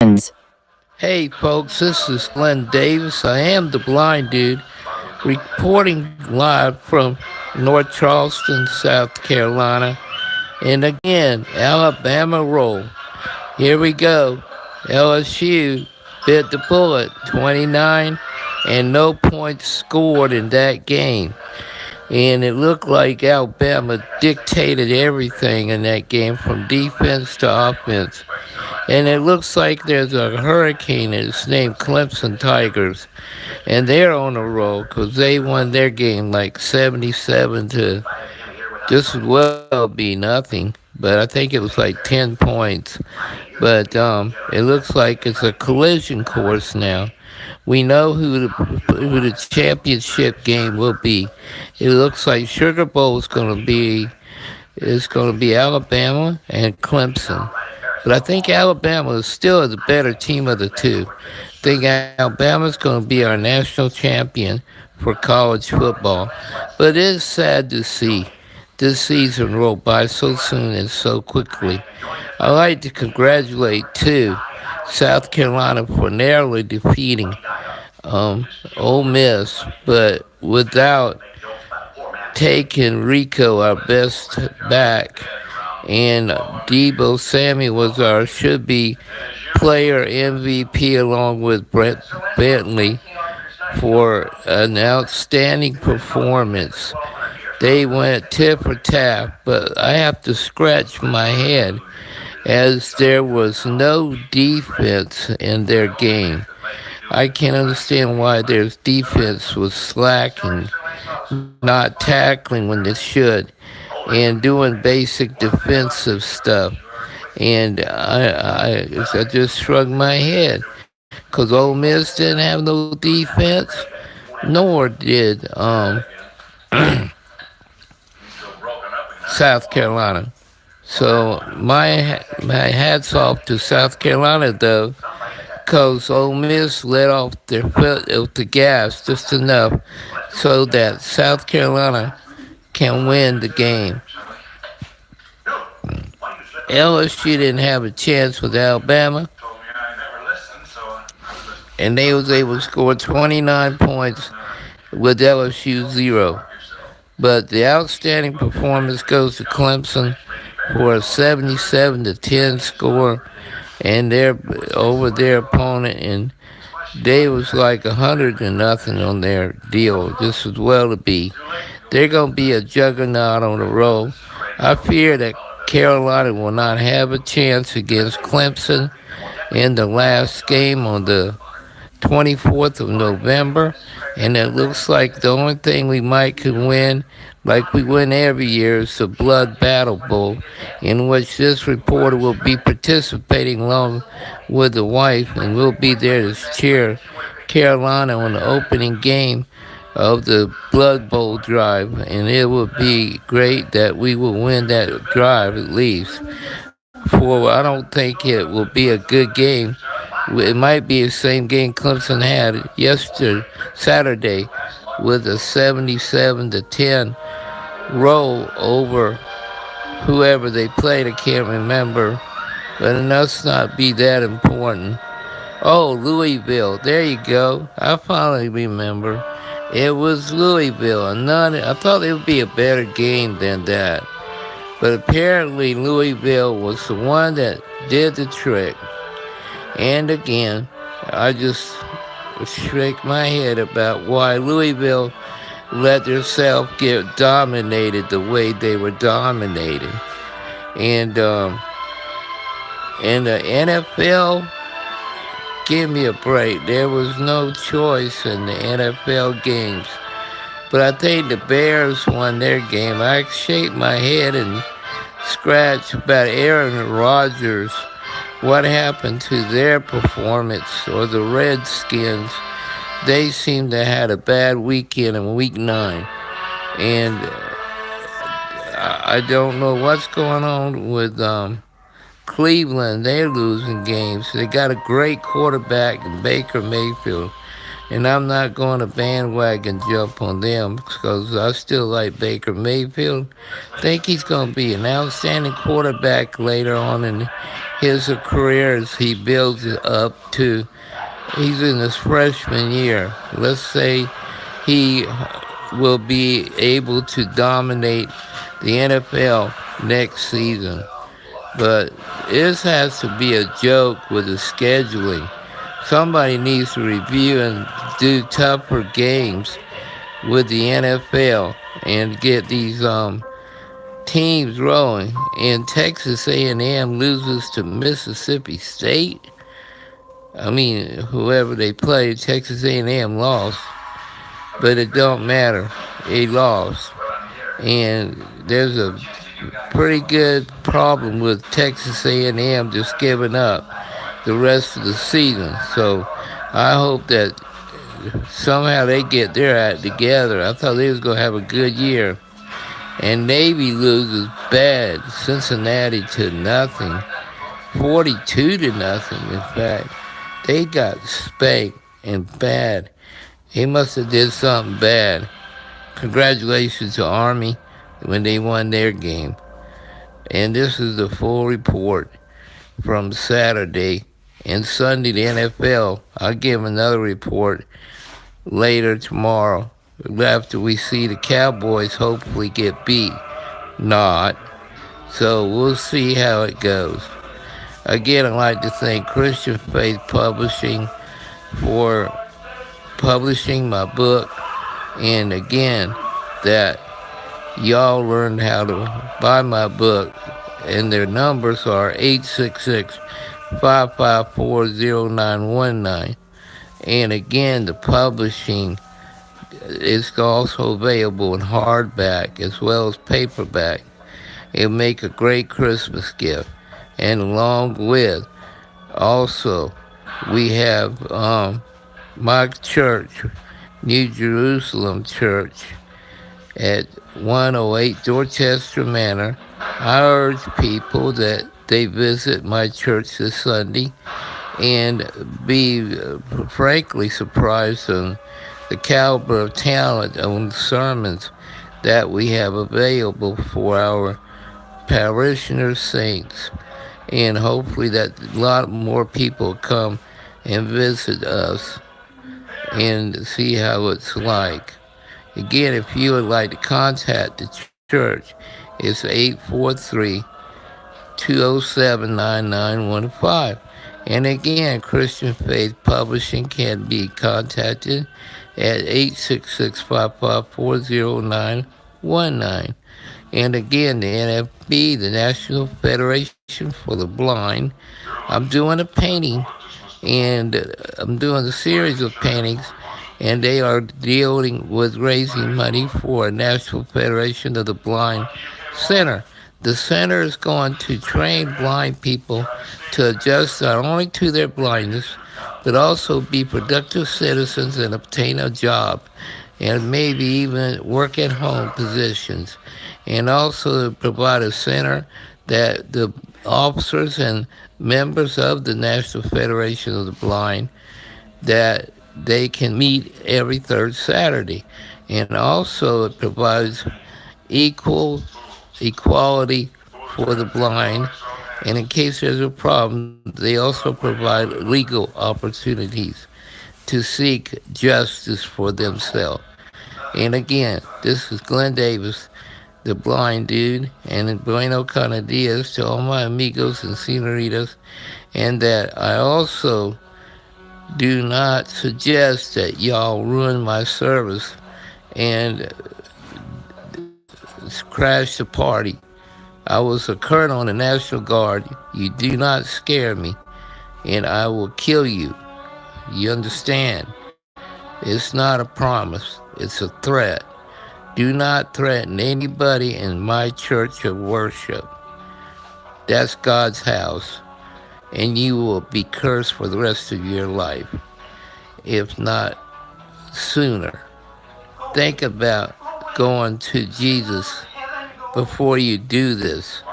Friends. Hey folks, this is Glenn Davis. I am the blind dude reporting live from North Charleston, South Carolina. And again, Alabama roll. Here we go. LSU bit the bullet, 29, and no points scored in that game. And it looked like Alabama dictated everything in that game from defense to offense. And it looks like there's a hurricane. It's named Clemson Tigers. And they're on a roll because they won their game like 77 to just as well be nothing. But I think it was like 10 points. But it looks like it's a collision course now. We know who the championship game will be. It looks like Sugar Bowl is going to be Alabama and Clemson. But I think Alabama is still the better team of the two. I think Alabama's going to be our national champion for college football. But it is sad to see this season roll by so soon and so quickly. I'd like to congratulate, too, South Carolina for narrowly defeating Ole Miss, but without taking Rico, our best back, and Debo Samuel was our should be player MVP along with Brett Bentley for an outstanding performance. They went tit for tat, but I have to scratch my head as there was no defense in their game. I can't understand why their defense was slacking, not tackling when they should, and doing basic defensive stuff. And I just shrugged my head because Ole Miss didn't have no defense, nor did South Carolina. So my hats off to South Carolina though, because Ole Miss let off their foot off the gas just enough so that South Carolina can win the game. LSU didn't have a chance with Alabama, and they was able to score 29 points with LSU 0. But the outstanding performance goes to Clemson for a 77 to 10 score, and they're over their opponent, and they was like 100 to nothing on their deal, just as well to be. They're gonna be a juggernaut on the road. I fear that Carolina will not have a chance against Clemson in the last game on the 24th of November, and it looks like the only thing we might can win, like we win every year, is the Blood Battle Bowl, in which this reporter will be participating along with the wife, and we'll be there to cheer Carolina on the opening game of the Blood Bowl drive, and it would be great that we will win that drive at least. For I don't think it will be a good game. It might be the same game Clemson had yesterday, Saturday, with a 77 to 10 roll over whoever they played. I can't remember, but it must not be that important. Oh, Louisville. There you go. I finally remember. It was Louisville. And none. I thought it would be a better game than that. But apparently Louisville was the one that did the trick. And again, I just shake my head about why Louisville let themselves get dominated the way they were dominated. And in the NFL, give me a break. There was no choice in the NFL games. But I think the Bears won their game. I shake my head and scratch about Aaron Rodgers. What happened to their performance, or the Redskins? They seem to have had a bad weekend in week 9. And I don't know what's going on with Cleveland. They're losing games. They got a great quarterback in Baker Mayfield. And I'm not going to bandwagon jump on them because I still like Baker Mayfield. Think he's going to be an outstanding quarterback later on his career as he builds it up to, he's in his freshman year. Let's say he will be able to dominate the NFL next season. But this has to be a joke with the scheduling. Somebody needs to review and do tougher games with the NFL and get these teams rolling. And Texas A&M loses to Mississippi State. I mean, whoever they played, Texas A&M lost, but it don't matter. They lost, and there's a pretty good problem with Texas A&M just giving up the rest of the season. So I hope that somehow they get their act together. I thought they was gonna have a good year. And Navy loses bad, Cincinnati to nothing, 42 to nothing. In fact, they got spanked and bad. They must have did something bad. Congratulations to Army when they won their game. And this is the full report from Saturday. And Sunday, the NFL, I'll give another report later tomorrow after we see the Cowboys hopefully get beat. Not. So we'll see how it goes. Again, I'd like to thank Christian Faith Publishing for publishing my book. And again, that y'all learned how to buy my book. And their numbers are 866-554-0919. And again, the publishing is also available in hardback as well as paperback. It'll make a great Christmas gift. And along with, also, we have my church, New Jerusalem Church, at 108 Dorchester Manor. I urge people that they visit my church this Sunday and be frankly surprised on the caliber of talent on sermons that we have available for our parishioners, saints, and hopefully that a lot more people come and visit us and see how it's like. Again, if you would like to contact the church, it's 843-207-9915. And again, Christian Faith Publishing can be contacted at 866-554-0919. And again, the NFB, the National Federation for the Blind, I'm doing a painting, and I'm doing a series of paintings, and they are dealing with raising money for a National Federation of the Blind Center. The center is going to train blind people to adjust not only to their blindness, but also be productive citizens and obtain a job, and maybe even work at home positions. And also to provide a center that the officers and members of the National Federation of the Blind, that they can meet every third Saturday. And also it provides equality for the blind. And in case there's a problem, they also provide legal opportunities to seek justice for themselves. And again, this is Glenn Davis, the blind dude, and Bueno Canadias to all my amigos and senoritas, and that I also do not suggest that y'all ruin my service and crash the party. I was a colonel in the National Guard. You do not scare me, and I will kill you. You understand? It's not a promise. It's a threat. Do not threaten anybody in my church of worship. That's God's house, and you will be cursed for the rest of your life, if not sooner. Think about going to Jesus before you do this.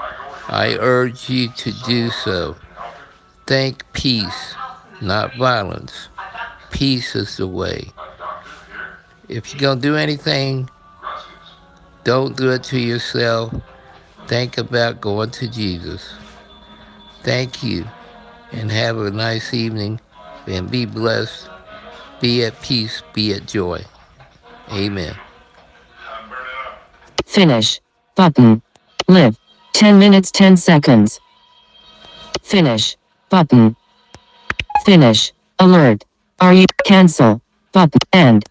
I urge you to do so. Think peace, not violence. Peace is the way. If you're going to do anything, don't do it to yourself. Think about going to Jesus. Thank you, and have a nice evening, and be blessed, be at peace, be at joy. Amen. Finish. Button. Live. 10 minutes 10 seconds. Finish. Button. Finish. Alert. Are you cancel? Button. End.